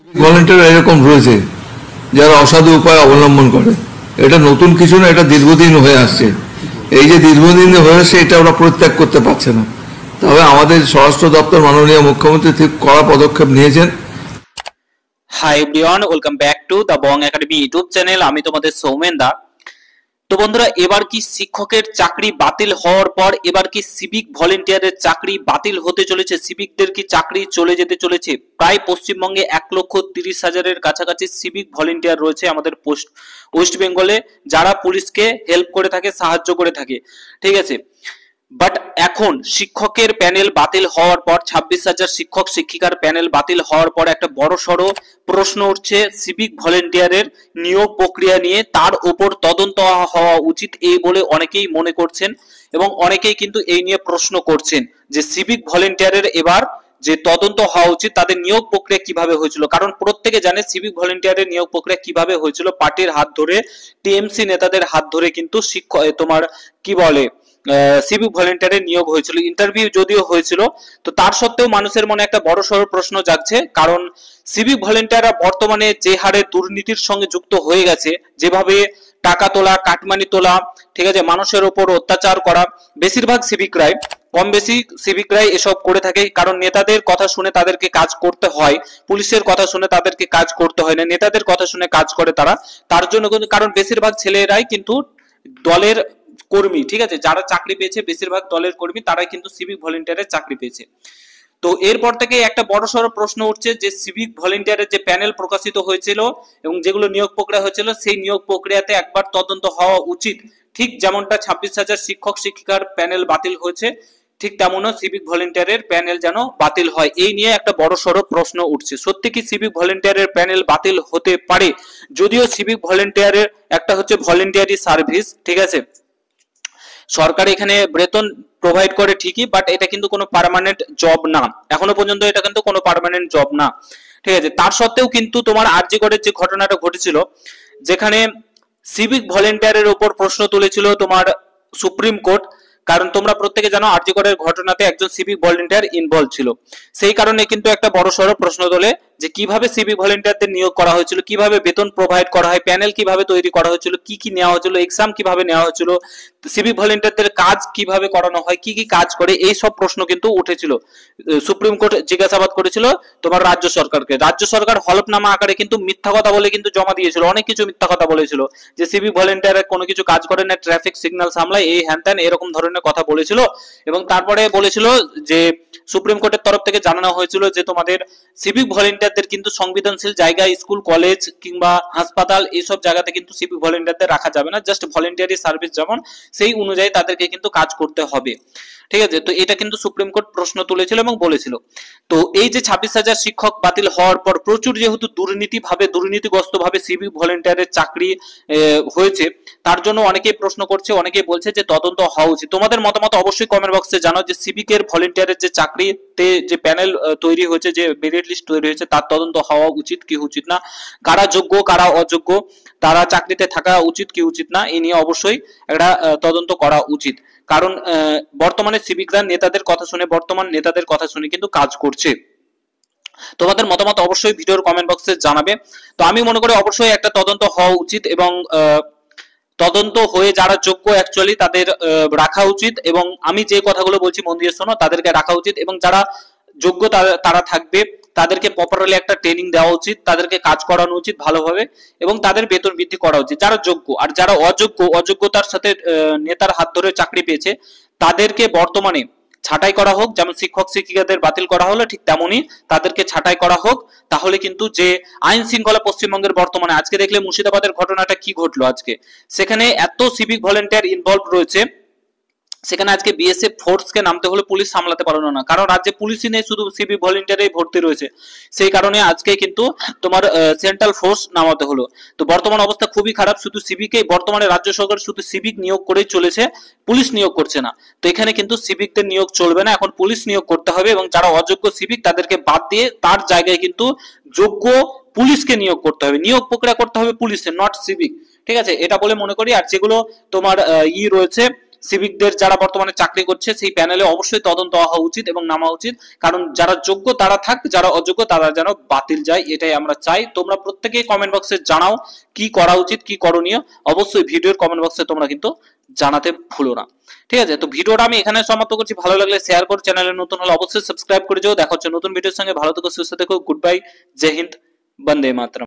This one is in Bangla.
ভলেন্টিয়ার এরকম রয়েছে যারা অসাধু উপায় অবলম্বন করে। এটা নতুন কিছু না, এটা দীর্ঘদিন হয়ে আসছে। এই যে দীর্ঘদিন হয়ে আসছে, এটা ওরা পরিত্যাগ করতে পারছে না। তবে আমাদের স্বরাষ্ট্র দপ্তর মাননীয় মুখ্যমন্ত্রী ঠিক কড়া পদক্ষেপ নিয়েছেন। Hi everyone, welcome back to the Bong academy YouTube channel. আমি তোমাদের সৌমেন দা। তো বন্ধুরা, এবার কি শিক্ষকের চাকরি বাতিল হওয়ার পর এবার কি সিভিক ভলেন্টিয়ারের চাকরি বাতিল হতে চলেছে? সিভিকদের কি চাকরি চলে যেতে চলেছে? প্রায় পশ্চিমবঙ্গে 1,30,000-এর কাছাকাছি সিভিক ভলেন্টিয়ার রয়েছে আমাদের ওয়েস্ট বেঙ্গলে, যারা পুলিশকে হেল্প করে থাকে, সাহায্য করে থাকে। ঠিক আছে, বাট এখন শিক্ষকের প্যানেল বাতিল হওয়ার পর, 26,000 শিক্ষক শিক্ষিকার প্যানেল বাতিল হওয়ার পর একটা বড় সড়ো প্রশ্ন উঠছে সিভিক ভলেন্টিয়ারের নিয়োগ প্রক্রিয়া নিয়ে। তার উপর তদন্ত হওয়া উচিত এই বলে অনেকেই মনে করছেন, এবং অনেকেই কিন্তু এই নিয়ে প্রশ্ন করছেন যে সিভিক ভলেন্টিয়ারের এবার যে তদন্ত হওয়া উচিত, তাদের নিয়োগ প্রক্রিয়া কিভাবে হয়েছিল। কারণ প্রত্যেকে জানে সিভিক ভলেন্টিয়ারের নিয়োগ প্রক্রিয়া কিভাবে হয়েছিল। পার্টির হাত ধরে, টিএমসি নেতাদের হাত ধরে কিন্তু শিক্ষক তোমার কি বলে সিভিক ভলেন্টিয়ারের নিয়োগ হয়েছিল। ইন্টারভিউ যদিও হয়েছিল, তো তার সত্ত্বেও মানুষের মনে একটা বড় সড় প্রশ্ন জাগছে। কারণ সিভিক ভলেন্টিয়াররা বর্তমানে যে হারে দুর্নীতির সঙ্গে যুক্ত হয়ে গেছে, যেভাবে টাকা তোলা, কাটমানি তোলা, ঠিক আছে, মানুষের উপর অত্যাচার করা, বেশিরভাগ সিভিকরাই, কম বেশি সিভিকরাই এসব করে থাকে। কারণ নেতাদের কথা শুনে তাদেরকে কাজ করতে হয়, পুলিশের কথা শুনে তাদেরকে কাজ করতে হয় না, নেতাদের কথা শুনে কাজ করে তারা। তার জন্য কিন্তু, কারণ বেশিরভাগ ছেলেরাই কিন্তু দলের কর্মী, ঠিক আছে, যারা চাকরি পেয়েছে বেশিরভাগ দলের কর্মী, তারাই কিন্তু সিভিক ভলেন্টিয়ারের চাকরি পেয়েছে। তো এরপর থেকে একটা বড়সড় প্রশ্ন উঠছে যে সিভিক ভলেন্টিয়ারের যে প্যানেল প্রকাশিত হয়েছিল এবং যেগুলো নিয়োগ প্রক্রিয়া হয়েছিল, সেই নিয়োগ প্রক্রিয়াতে একবার তদন্ত হওয়া উচিত। ঠিক যেমনটা 26,000 শিক্ষক শিক্ষিকার প্যানেল বাতিল হয়েছে, ঠিক তেমনও সিভিক ভলেন্টিয়ারের প্যানেল যেন বাতিল হয়। এই নিয়ে একটা বড়সড় প্রশ্ন উঠছে। সত্যি কি সিভিক ভলেন্টিয়ারের প্যানেল বাতিল হতে পারে? যদিও সিভিক ভলেন্টিয়ারের একটা হচ্ছে ভলেন্টিয়ারি সার্ভিস, ঠিক আছে, সরকার এখানে বেতন প্রোভাইড করে ঠিকই, বাট এটা কিন্তু কোনো পার্মানেন্ট জব না। এখনো পর্যন্ত এটা কিন্তু কোনো পার্মানেন্ট জব না, ঠিক আছে। তার সত্ত্বেও কিন্তু তোমার আরজি করের যে ঘটনাটা ঘটেছিল, যেখানে সিভিক ভলেন্টিয়ারের উপর প্রশ্ন তুলেছিল তোমার সুপ্রিম কোর্ট। কারণ তোমরা প্রত্যেকে জানো আরজি করের ঘটনাতে একজন সিভিক ভলেন্টিয়ার ইনভলভ ছিল। সেই কারণে কিন্তু একটা বড়সড় প্রশ্ন তোলে যে কিভাবে সিভিক ভলেন্টিয়ারদের নিয়োগ করা হয়েছিল, কিভাবে বেতন প্রোভাইড করা হয়, প্যানেল কিভাবে তৈরি করা হয়েছিল, কি কি নেওয়া হয়েছিল, এক্সাম কিভাবে নেওয়া হয়েছিল, সিভিক ভলেন্টিয়ারদের কাজ কিভাবে করানো হয়, কি কি কাজ করে, এই সব প্রশ্ন কিন্তু উঠেছিল। সুপ্রিম কোর্ট জিজ্ঞাসাবাদ করেছিল তোমার রাজ্য সরকারকে। রাজ্য সরকার হলফনামা আকারে কিন্তু মিথ্যা কথা বলে কিন্তু জমা দিয়েছিল, অনেক কিছু মিথ্যা কথা বলেছিল যে সিভিক ভলেন্টিয়ার কোনো কিছু কাজ করে না, ট্রাফিক সিগন্যাল সামলায়, এই হ্যান ত্যান এরকম ধরনের কথা বলেছিল। এবং তারপরে বলেছিল যে সুপ্রিম কোর্টের তরফ থেকে জানানো হয়েছিল যে তোমাদের সিভিক ভলেন্টিয়ারদের কিন্তু সংবেদনশীল জায়গা, স্কুল, কলেজ কিংবা হাসপাতাল, এইসব জায়গাতে কিন্তু সিভিক ভলেন্টিয়ারদের রাখা যাবে না। জাস্ট ভলেন্টিয়ারি সার্ভিস যেমন, সেই অনুযায়ী তাদেরকে কিন্তু কাজ করতে হবে, ঠিক আছে। তো এটা কিন্তু সুপ্রিম কোর্ট প্রশ্ন তুলেছিল এবং বলেছিল। তো এই যে 26,000 শিক্ষক বাতিল হওয়ার পর প্রচুর যেহেতু দুর্নীতিগ্রস্ত ভাবে সিভিক ভলেন্টিয়ারের চাকরি হয়েছে, তার জন্য অনেকেই প্রশ্ন করছে, অনেকেই বলছে যে তদন্ত হওয়া উচিত। তোমাদের মতামত অবশ্যই কমেন্ট বক্সে জানাও যে সিভিকের ভলেন্টিয়ারের যে চাকরিতে যে প্যানেল তৈরি হয়েছে, যে মেরিট লিস্ট তৈরি হয়েছে, তার তদন্ত হওয়া উচিত কি উচিত না, কারা যোগ্য কারা অযোগ্য, তারা চাকরিতে থাকা উচিত কি উচিত না, এই নিয়ে অবশ্যই একটা তদন্ত করা উচিত। কারণ বর্তমানে সিভিকরা নেতাদের কথা শুনে, বর্তমান নেতাদের কথা শুনে কিন্তু কাজ করছে। তোমাদের মতামত অবশ্যই ভিডিওর কমেন্ট বক্সে জানাবে। তো আমি মনে করি অবশ্যই একটা তদন্ত হওয়া উচিত, এবং তদন্ত হয়ে যারা যোগ্য অ্যাকচুয়ালি তাদের রাখা উচিত। এবং আমি যে কথাগুলো বলছি মন দিয়ে শোনো, তাদেরকে রাখা উচিত। এবং যারা যোগ্য তারা থাকবে, তাদেরকে প্রপারলি একটা ট্রেনিং দেওয়া উচিত, তাদেরকে কাজ করানো উচিত ভালোভাবে, এবং তাদের বেতন বৃদ্ধি করা উচিত যারা যোগ্য। আর যারা অযোগ্যতার সাথে নেতার হাত ধরে চাকরি পেয়েছে, তাদেরকে বর্তমানে ছাঁটাই করা হোক। যেমন শিক্ষক শিক্ষিকাদের বাতিল করা হলো, ঠিক তেমনই তাদেরকে ছাঁটাই করা হোক। তাহলে কিন্তু যে আইন শৃঙ্খলা পশ্চিমবঙ্গের বর্তমানে, আজকে দেখলে মুর্শিদাবাদের ঘটনাটা কি ঘটলো আজকে, সেখানে এত সিভিক ভলেন্টিয়ার ইনভলভ রয়েছে, সেখানে আজকে বিএসএফ ফোর্সকে নামতে হলে পুলিশ সামলাতে পারলো না, কারণ রাজ্যে পুলিশই নেই, শুধু সিভিক ভলেন্টিয়ারই ভর্তি রয়েছে। সেই কারণে আজকে কিন্তু তোমার সেন্ট্রাল ফোর্স নামাতে হলো। তো বর্তমান অবস্থা খুবই খারাপ। শুধু সিভিকে বর্তমানে রাজ্য সরকার শুধু সিভিক নিয়োগ করেই চলেছে, পুলিশ নিয়োগ করছে না। তো এখানে কিন্তু সিভিকদের নিয়োগ চলবে না, এখন পুলিশ নিয়োগ করতে হবে। এবং যারা অযোগ্য সিভিক তাদেরকে বাদ দিয়ে তার জায়গায় কিন্তু যোগ্য পুলিশকে নিয়োগ করতে হবে, নিয়োগ প্রক্রিয়া করতে হবে পুলিশের, নট সিভিক, ঠিক আছে, এটা বলে মনে করি। আর যেগুলো তোমার রয়েছে সিভিকদের যারা বর্তমানে চাকরি করছে সেই প্যানেলে অবশ্যই তদন্ত হওয়া উচিত এবং নামা উচিত, কারণ যারা যোগ্য তারা থাক, যারা অযোগ্য তারা যেন বাতিল যায়, এটাই আমরা চাই। তোমরা প্রত্যেকেই কমেন্ট বক্সে জানাও কি করা উচিত, কি করণীয়, অবশ্যই ভিডিওর কমেন্ট বক্সে তোমরা কিন্তু জানাতে ভুলো না। ঠিক আছে, তো ভিডিওটা আমি এখানে সমাপ্ত করছি। ভালো লাগলে শেয়ার করো, চ্যানেলে নতুন হলে অবশ্যই সাবস্ক্রাইব করে যাও। দেখা হচ্ছে নতুন ভিডিওর সঙ্গে। ভালো থেকো, সুস্থ থেকো, গুড বাই, জয় হিন্দ, বন্দে মাতরম।